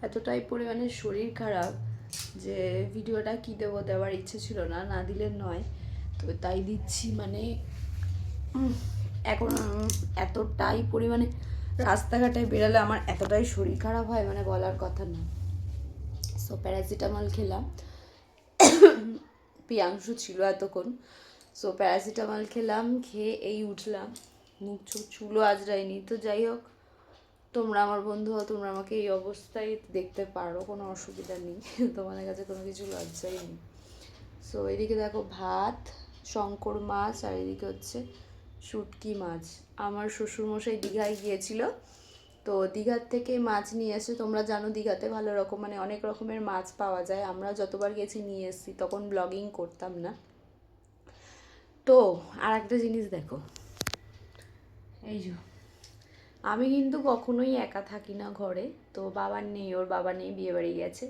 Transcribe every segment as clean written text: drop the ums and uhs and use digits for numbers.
এতটাই পরিমাণে শরীর খারাপ যে ভিডিওটা কী দেওয়ার ইচ্ছে ছিল না, না দিলে নয়, তো তাই দিচ্ছি। মানে এখন এতটাই পরিমাণে রাস্তাঘাটে বেরোলে আমার এতটাই শরীর খারাপ হয়, মানে বলার কথা না। সো প্যারাসিটামল খেলাম, প্রিয়াংশু ছিল এতক্ষণ। সো প্যারাসিটামল খেলাম, খেয়ে এই উঠলাম, মুখ চুলও আজরাইনি। তো যাই হোক, তোমরা আমার বন্ধু হও, তোমরা আমাকে এই অবস্থায় দেখতে পারো, কোনো অসুবিধা নেই, তোমাদের কাছে কোনো কিছু লজ্জাই নেই। সো এদিকে দেখো ভাত, শঙ্কর মাছ, আর এদিকে হচ্ছে শুটকি মাছ। আমার শ্বশুরমশাই দীঘায় গিয়েছিল, তো দীঘার থেকে মাছ নিয়ে এসে, তোমরা জানো দীঘাতে ভালো রকম মানে অনেক রকমের মাছ পাওয়া যায়। আমরা যতবার গেছি নিয়ে এসেছি, তখন ব্লগিং করতাম না। তো আর একটা জিনিস দেখো, এই যে আমি কিন্তু কখনোই একা থাকি না ঘরে। তো বাবার নেই, ওর বাবা নেই, বিয়ে বাড়ি গেছে,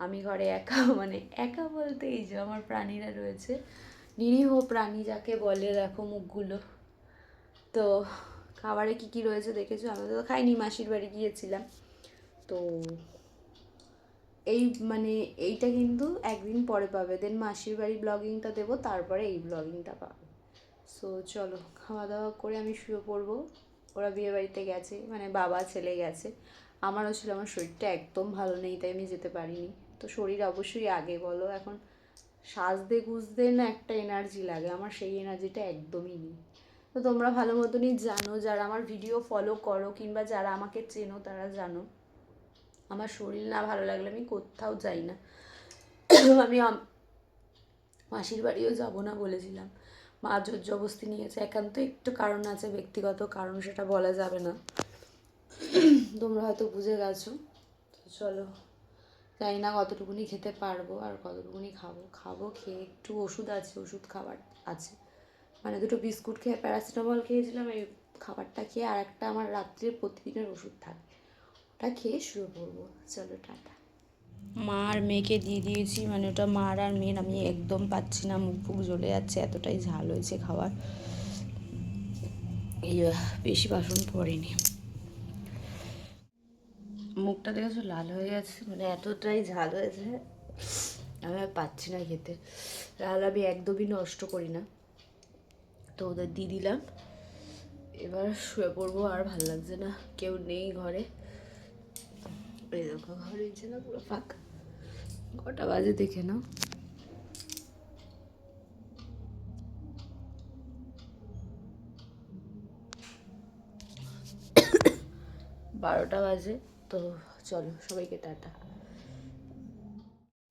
আমি ঘরে একা। মানে একা বলতে এই যে আমার প্রাণীরা রয়েছে, নিরীহ প্রাণী যাকে বলে, দেখো মুখগুলো। তো খাবারে কি কি রয়েছে দেখেছো? আমি তো খাইনি, মাসির বাড়ি গিয়েছিলাম। তো এই মানে এইটা কিন্তু একদিন পরে পাবে, দেন মাসির বাড়ি ব্লগিংটা দেবো, তারপরে এই ব্লগিংটা পাবে। সো চলো, খাওয়া দাওয়া করে আমি শুয়ে পড়বো। ওরা বিয়ে বাড়িতে গেছে, মানে বাবা ছেলে গেছে। আমারও ছিল, আমার শরীরটা একদম ভালো নেই, তাই আমি যেতে পারিনি। তো শরীর অবশ্যই আগে, বলো এখন সাজতে গুজতে না একটা এনার্জি লাগে, আমার সেই এনার্জিটা একদমই নেই। তো তোমরা ভালো মতনই জানো, যারা আমার ভিডিও ফলো করো কিংবা যারা আমাকে চেনো তারা জানো, আমার শরীর না ভালো লাগলে আমি কোথাও যাই না। আমি মাসির বাড়িও যাব না বলেছিলাম, মা জোর জবস্তি নিয়েছে। একান্ত একটু কারণ আছে, ব্যক্তিগত কারণ, সেটা বলা যাবে না, তোমরা হয়তো বুঝে গেছো। তো চলো, জানি না কতটুকুনি খেতে পারবো আর কতটুকুনি খাবো খেয়ে একটু ওষুধ আছে, ওষুধ খাবার আছে, মানে দুটো বিস্কুট খেয়ে প্যারাসিটামল খেয়েছিলাম, এই খাবারটা খেয়ে আর একটা আমার রাত্রির প্রতিদিনের ওষুধ থাকে, ওটা খেয়ে শুয়ে পড়বো। চলো টাটা। মা আর মেয়েকে দিয়ে দিয়েছি, মানে ওটা মার আর মেয়ের, আমি একদম পাচ্ছি না, মুখ ফুক জ্বলে যাচ্ছে, এতটাই ঝাল হয়েছে খাবার। এই বেশি বাসন পড়েনি, মুখটা দেখেছো লাল হয়ে গেছে, মানে এতটাই ঝাল হয়েছে, আমি আর পাচ্ছি না খেতে। লাল আমি একদমই নষ্ট করি না, তো ওদের দিয়ে দিলাম। এবার শুয়ে পড়বো, আর ভালো লাগছে না, কেউ নেই ঘরে। এই দেখো ঘর হয়েছে না পুরো ফাঁকা, কটা বাজে দেখে নাও। 12টা বাজে। তো চলো, সবাইকে টাটা।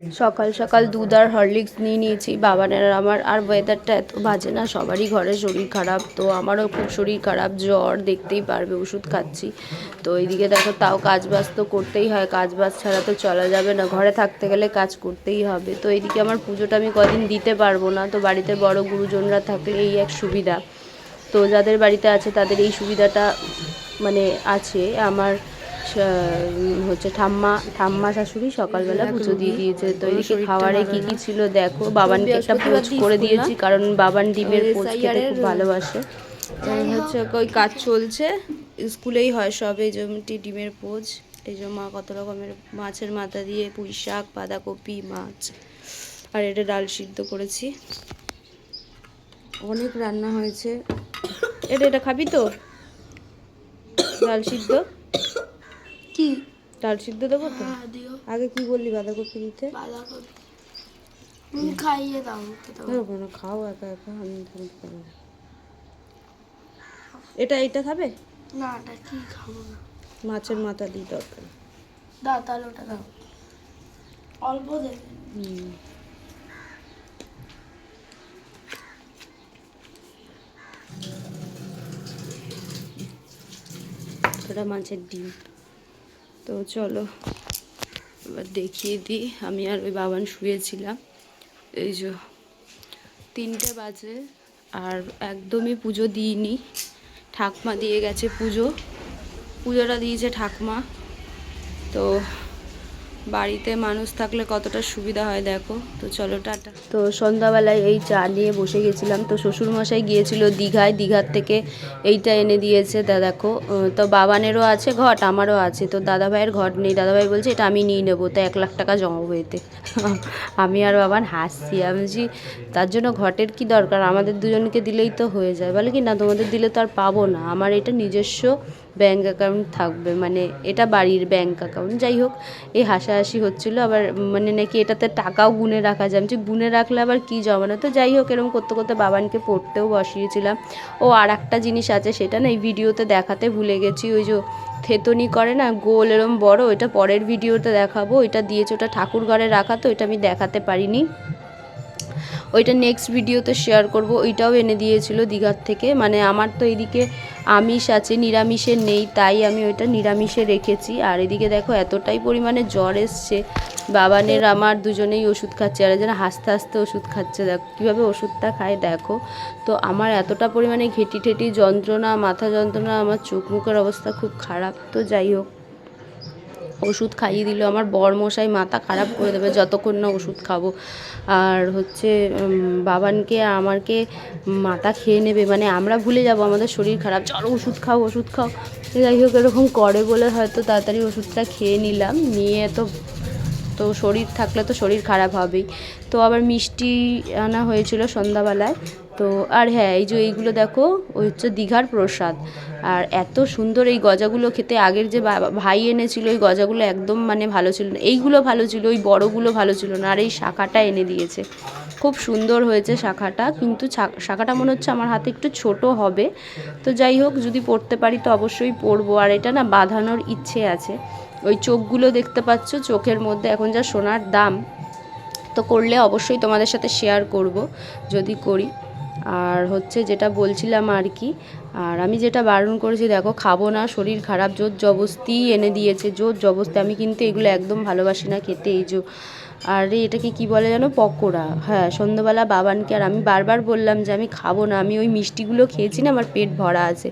সকাল সকাল দুধ আর হরলিক্স নিয়ে নিয়েছি, বাবানের আর আমার। আর ওয়েদারটা এত বাজে না, সবারই ঘরে শরীর খারাপ, তো আমারও খুব শরীর খারাপ, জ্বর, দেখতেই পারবে, ওষুধ খাচ্ছি। তো এইদিকে দেখো, তাও কাজ বাজ তো করতেই হয়, কাজ বাজ ছাড়া তো চলা যাবে না, ঘরে থাকতে গেলে কাজ করতেই হবে। তো এইদিকে আমার পুজোটা আমি কদিন দিতে পারবো না, তো বাড়িতে বড় গুরুজনরা থাকলে এই এক সুবিধা। তো যাদের বাড়িতে আছে তাদের এই সুবিধাটা মানে আছে। আমার হচ্ছে ঠাম্মা শাশুড়ি সকালবেলা পুজো দিয়ে দিয়েছে। তো এদিকে খাবারে কি কি ছিল দেখো, বাবানকে একটা পোচ করে দিয়েছি, কারণ বাবান ডিমের পোচ খেতে খুব ভালোবাসে। হচ্ছে ওই কাজ চলছে, স্কুলেই হয় সব, এই যে ডিমের পোচ, এই যে মা কত রকমের মাছের মাথা দিয়ে, পুঁই শাক, বাঁধাকপি, মাছ, আর এটা ডাল সিদ্ধ করেছি। অনেক রান্না হয়েছে। এটা খাবি তো? ডাল সিদ্ধ কি? ডাল সিদ্ধ দেবো তো? আগে কি বললি বাঁধাকপি দিতে? খাইয়ে দাও, না খাও একা একা, আমি এটা খাবে না? এটা কি খাবো না, মাছের মাথা দিই দরকার, দাও তাহলে ওটা দাও, অল্প দেবে। ওটা মাছের ডিম। তো চলো এবার দেখিয়ে দিই, আমি আর ওই বাবান শুয়েছিলাম, এই যে 3টে বাজে, আর একদমই পুজো দিইনি, ঠাকমা দিয়ে গেছে পুজোটা দিয়েছে ঠাকমা। তো বাড়িতে মানুষ থাকলে কতটা সুবিধা হয় দেখো। তো চলো টাটা। তো সন্ধ্যাবেলায় এই চা নিয়ে বসে গেছিলাম। তো শ্বশুরমশাই গিয়েছিল দীঘায়, দীঘার থেকে এইটা এনে দিয়েছে। দেখো তো বাবানেরও আছে ঘট, আমারও আছে। তো দাদাভাইয়ের ঘট নেই, দাদাভাই বলছে এটা আমি নিয়ে নেবো। তো 1 লাখ টাকা জমাবো এতে। আমি আর বাবান হাসছি, আমি বলছি তার জন্য ঘটের কি দরকার, আমাদের দুজনকে দিলেই তো হয়ে যায়। বলে কি না তোমাদের দিলে তো আর পাবো না, আমার এটা নিজস্ব ব্যাঙ্ক অ্যাকাউন্ট থাকবে, মানে এটা বাড়ির ব্যাঙ্ক অ্যাকাউন্ট। যাই হোক, এই হাসাহাসি হচ্ছিলো। আবার মানে নাকি এটাতে টাকাও গুনে রাখা যায়। আমি গুনে রাখলে আবার কী জমানো। তো যাই হোক, এরকম করতে করতে বাবানকে পড়তেও বসিয়েছিলাম। ও আর একটা জিনিস আছে, সেটা না এই ভিডিওতে দেখাতে ভুলে গেছি। ওই যে থেতনি করে না গোল এরম বড়, ওইটা পরের ভিডিওতে দেখাবো। ওইটা দিয়েছে, ওটা ঠাকুর ঘরে রাখা, তো ওইটা আমি দেখাতে পারিনি। ওইটা নেক্সট ভিডিওতে শেয়ার করব। ওইটাও এনে দিয়েছিল দীঘার থেকে। মানে আমার তো এদিকে আমিষ আছে, নিরামিষের নেই, তাই আমি ওইটা নিরামিষে রেখেছি। আর এদিকে দেখো এতটাই পরিমাণে জ্বর এসছে, বাবানের আমার দুজনেই ওষুধ খাচ্ছে। আর যেন হাসতে হাসতে ওষুধ খাচ্ছে, দেখো কীভাবে ওষুধটা খায় দেখো। তো আমার এতটা পরিমাণে ঘেঁটি ঠেটি যন্ত্রণা, মাথা যন্ত্রণা, আমার চোখ মুখের অবস্থা খুব খারাপ। তো যাই হোক, ওষুধ খাইয়ে দিল। আমার বরমশাই মাথা খারাপ করে দেবে যতক্ষণ না ওষুধ খাবো। আর হচ্ছে বাবানকে আমাকে মাথা খেয়ে নেবে, মানে আমরা ভুলে যাব আমাদের শরীর খারাপ, চলো ওষুধ খাও ওষুধ খাও। যাই হোক, এরকম করে বলে হয়তো তাড়াতাড়ি ওষুধটা খেয়ে নিলাম। নিয়ে তো শরীর থাকলে তো শরীর খারাপ হবেই। তো আবার মিষ্টি আনা হয়েছিল সন্ধ্যাবেলায়। তো আর হ্যাঁ, এই যে এইগুলো দেখো, ওই হচ্ছে দীঘার প্রসাদ। আর এত সুন্দর এই গজাগুলো খেতে। আগের যে ভাই এনেছিল ওই গজাগুলো একদম মানে ভালো ছিল না, এইগুলো ভালো ছিল, ওই বড়গুলো ভালো ছিল না। আর এই শাখাটা এনে দিয়েছে, খুব সুন্দর হয়েছে শাখাটা, কিন্তু শাখাটা মনে হচ্ছে আমার হাতে একটু ছোট হবে। তো যাই হোক, যদি পরতে পারি তো অবশ্যই পরবো। আর এটা না বাঁধানোর ইচ্ছে আছে। ওই চোখগুলো দেখতে পাচ্ছ, চোখের মধ্যে এখন যা সোনার দাম, তো করলে অবশ্যই তোমাদের সাথে শেয়ার করব যদি করি। আর হচ্ছে যেটা বলছিলাম আর কি, আর আমি যেটা বারণ করেছি দেখো, খাবো না, শরীর খারাপ, জোর জবস্তি এনে দিয়েছে, জোর জবস্তি। আমি কিন্তু এগুলো একদম ভালোবাসি না খেতে। এই যে আর এটাকে কি বলে যেন, পকোড়া। হ্যাঁ, সন্ধ্যাবেলা বাবানকে আর আমি বারবার বললাম যে আমি খাবো না, আমি ওই মিষ্টিগুলো খেয়েছি না, আমার পেট ভরা আছে।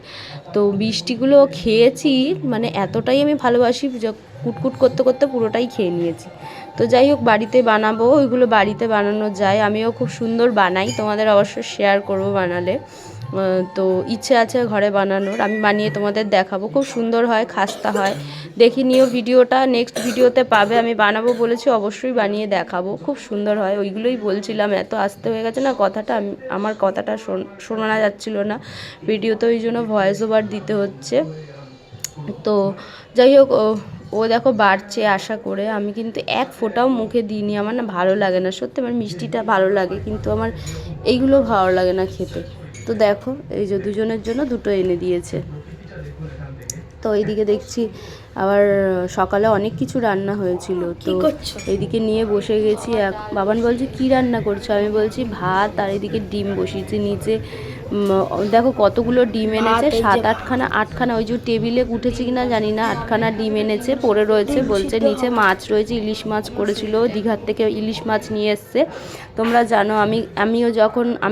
তো মিষ্টিগুলো খেয়েছি, মানে এতটাই আমি ভালোবাসি, কুটকুট করতে করতে পুরোটাই খেয়ে নিয়েছি। তো যাই হোক, বাড়িতে বানাবো, ওইগুলো বাড়িতে বানানো যায়, আমিও খুব সুন্দর বানাই, তোমাদের অবশ্যই শেয়ার করব বানালে। তো ইচ্ছে আছে ঘরে বানানোর, আমি বানিয়ে তোমাদের দেখাবো, খুব সুন্দর হয়, খাস্তা হয়। দেখে নিও ভিডিওটা, নেক্সট ভিডিওতে পাবে। আমি বানাবো বলেছি, অবশ্যই বানিয়ে দেখাবো, খুব সুন্দর হয়। ওইগুলোই বলছিলাম, এত আস্তে হয়ে গেছে না কথাটা, আমার কথাটা শোনা যাচ্ছিল না ভিডিওতে, ওই জন্য ভয়েস ওভার দিতে হচ্ছে। তো যাই হোক, ও দেখো বাড়ছে আশা করে। আমি কিন্তু এক ফোঁটাও মুখে দিইনি, আমার না ভালো লাগে না সত্যি। আমার মিষ্টিটা ভালো লাগে, কিন্তু আমার এইগুলো ভালো লাগে না খেতে। তো দেখো, এই যে দুজনের জন্য দুটো এনে দিয়েছে। তো এইদিকে দেখছি আবার সকালে অনেক কিছু রান্না হয়েছিল, তো এইদিকে নিয়ে বসে গেছি। বাবান বলছে কি রান্না করছো, আমি বলছি ভাত, আর এদিকে ডিম বসিয়েছি নিচে। দেখো কতগুলো ডিম এনেছে, 7-8খানা 8খানা, ওই যে টেবিলে উঠেছে কিনা জানি না, 8খানা ডিম এনেছে, পড়ে রয়েছে। বলছে নিচে মাছ রয়েছে, ইলিশ মাছ করেছিল, দীঘার থেকে ইলিশ মাছ নিয়ে এসছে। তোমরা জানো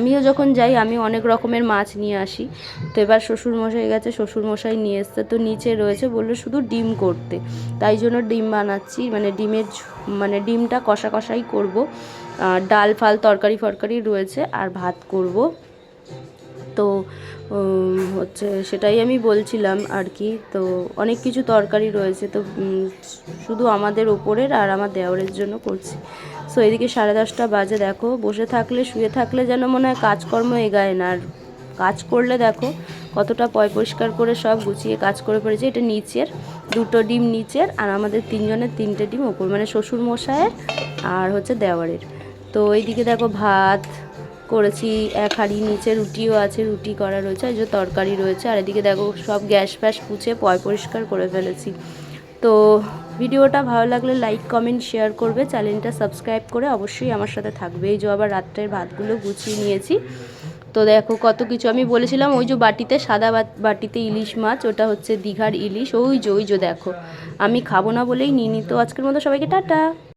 আমিও যখন যাই আমি অনেক রকমের মাছ নিয়ে আসি। তো এবার শ্বশুরমশাই গেছে, শ্বশুরমশাই নিয়ে এসছে, তো নিচে রয়েছে, বললো শুধু ডিম করতে, তাই জন্য ডিম বানাচ্ছি। মানে ডিমটা কষা কষাই করবো। ডাল ফাল তরকারি ফরকারি রয়েছে, আর ভাত করব। তো হচ্ছে সেটাই আমি বলছিলাম আর কি। তো অনেক কিছু তরকারি রয়েছে, তো শুধু আমাদের ওপরের আর আমার দেওরের জন্য করছি। সো এদিকে 10:30 বাজে। দেখো, বসে থাকলে শুয়ে থাকলে যেন মনে হয় কাজকর্ম এগায় না, আর কাজ করলে দেখো কতটা পরিষ্কার করে সব গুছিয়ে কাজ করে ফেলেছি। এটা নিচের 2টো ডিম নিচের, আর আমাদের 3জনের 3টে ডিম ওপর, মানে শ্বশুরমশাইয়ের আর হচ্ছে দেওয়ারের। তো এইদিকে দেখো ভাত করেছি, 1 হাঁড়ি, নিচে রুটিও আছে, রুটি করা রয়েছে, এই যে তরকারি রয়েছে। আর এদিকে দেখো সব গ্যাস ফ্যাস পুছে পরিষ্কার করে ফেলেছি। তো ভিডিওটা ভালো লাগলে লাইক কমেন্ট শেয়ার করবে, চ্যানেলটা সাবস্ক্রাইব করে অবশ্যই আমার সাথে থাকবে। এই যে আবার রাত্রের ভাতগুলো গুছিয়ে নিয়েছি। তো দেখো কত কিছু আমি বলেছিলাম, ওই যে বাটিতে সাদা বাটিতে ইলিশ মাছ, ওটা হচ্ছে দীঘার ইলিশ। ওই যে দেখো, আমি খাবো না বলেই নিয়ে নি। তো আজকের মতো সবাইকে টাটা।